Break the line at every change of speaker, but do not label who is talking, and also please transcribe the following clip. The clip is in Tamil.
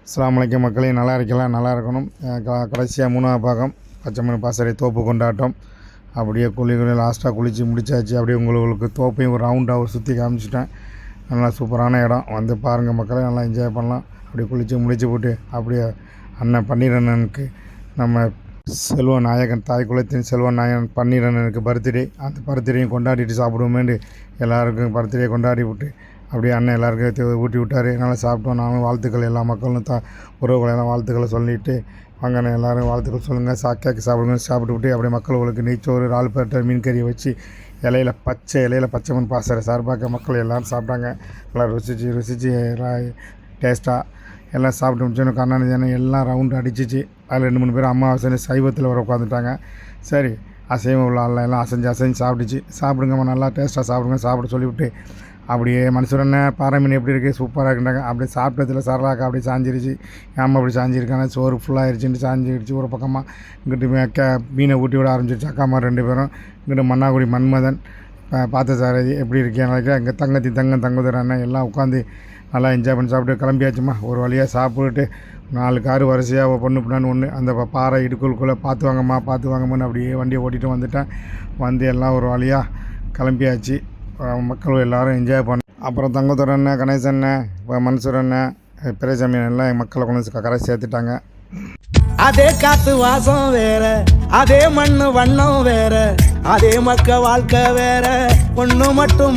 அஸ்ஸலாமு அலைக்கும் மக்களே, நல்லா இருக்கலாம், நல்லா இருக்கணும். கடைசியாக 3ஆவது பாகம் பச்சைமணி பாசறை தோப்பு கொண்டாட்டம். அப்படியே லாஸ்ட்டாக குளித்து முடிச்சாச்சு. அப்படியே உங்களுக்கு தோப்பையும் ஒரு ரவுண்டாக சுற்றி காமிச்சிட்டேன். நல்லா சூப்பரான இடம், வந்து பாருங்கள் மக்களே, நல்லா என்ஜாய் பண்ணலாம். அப்படியே குளித்து முடிச்சு போட்டு அப்படியே அண்ணன் பன்னீரண்ணனுக்கு, நம்ம செல்வன் நாயகன், தாய் குலத்தின் செல்வன் நாயகன் பன்னீரண்ணனுக்கு பர்த்டே. அந்த பர்த்டேயும் கொண்டாடிட்டு சாப்பிடுவோமேண்டு எல்லாருக்கும் பர்த்டே கொண்டாடி விட்டு அப்படியே அண்ணன் எல்லாருக்கும் ஊட்டி விட்டார். நல்லா சாப்பிட்டோம். நானும் வாழ்த்துக்கள் எல்லா மக்களும் உறவுகளெல்லாம் வாழ்த்துக்களை சொல்லிவிட்டு, வாங்கண்ணே எல்லோரும் வாழ்த்துக்கள் சொல்லுங்கள், கேக்கு சாப்பிடுங்க. சாப்பிட்டு விட்டு அப்படியே மக்களுக்கு நெய்ச்சோறு, ரால்பேட்டை, மீன் கறியை வச்சு இலையில் பச்சைமண் பாசறை சார்பாக மக்கள் எல்லோரும் சாப்பிட்டாங்க. நல்லா ருசிச்சு டேஸ்ட்டாக எல்லாம் சாப்பிட்டு முடிச்சோன்னு கண்ணாடி எல்லாம் ரவுண்டு அடிச்சிச்சு. அதில் 2-3 பேர் அம்மாவாசை சைவத்தில் வர உட்காந்துட்டாங்க. சரி, அசைவம் உள்ள ஆள் எல்லாம் அசைஞ்சு சாப்பிட்டுச்சு. சாப்பிடுங்கம்மா, நல்லா டேஸ்ட்டாக சாப்பிட சொல்லிவிட்டு அப்படியே மனுஷரண்ணே பாறை மீன் எப்படி இருக்குது, சூப்பராக இருக்குண்டாங்க. அப்படியே சாப்பிட்டதில் சரலாக்கா அப்படியே சாஞ்சிருச்சு. ஏமா அப்படி சாஞ்சிருக்காங்க, சோறு ஃபுல்லாகிடுச்சின்ட்டு சாஞ்சிடுச்சு. ஒரு பக்கமாக இங்கிட்டு மீனை ஊட்டி விட ஆரம்பிச்சிருச்சு அக்காம்மா 2 பேரும். இங்கிட்டு மன்னாக்குடி மன்மதன், பார்த்த சாரதி எப்படி இருக்கேன் நினைக்கிறேன். இங்கே தங்குதர் அண்ணன் எல்லாம் உட்காந்து நல்லா என்ஜாய் பண்ணி சாப்பிட்டு கிளம்பியாச்சுமா. ஒரு வழியாக சாப்பிட்டுட்டு 4 காரு வரிசையாக பொண்ணு பின்னான்னு ஒன்று அந்த பாறை இடுக்குள்குள்ளே பார்த்து வாங்கம்மான்னு அப்படியே வண்டியை ஓட்டிகிட்டு வந்துட்டேன். வந்து எல்லாம் ஒரு வழியாக கிளம்பியாச்சு. மக்கள் எல்லோரும் என்ஜாய் பண்ண. அப்புறம் தங்கத்துறை அண்ணன், கணேசன் அண்ணன், மன்சூர் அண்ணன், பெரியசாமி எல்லாம் என் மக்களை கொண்டு கரை சேர்த்துட்டாங்க.
அதே காத்து வாசம் வேற, அதே மண்ணு வண்ணம் வேற, அதே வாழ்க்கை வேற, ஒன்று மட்டும்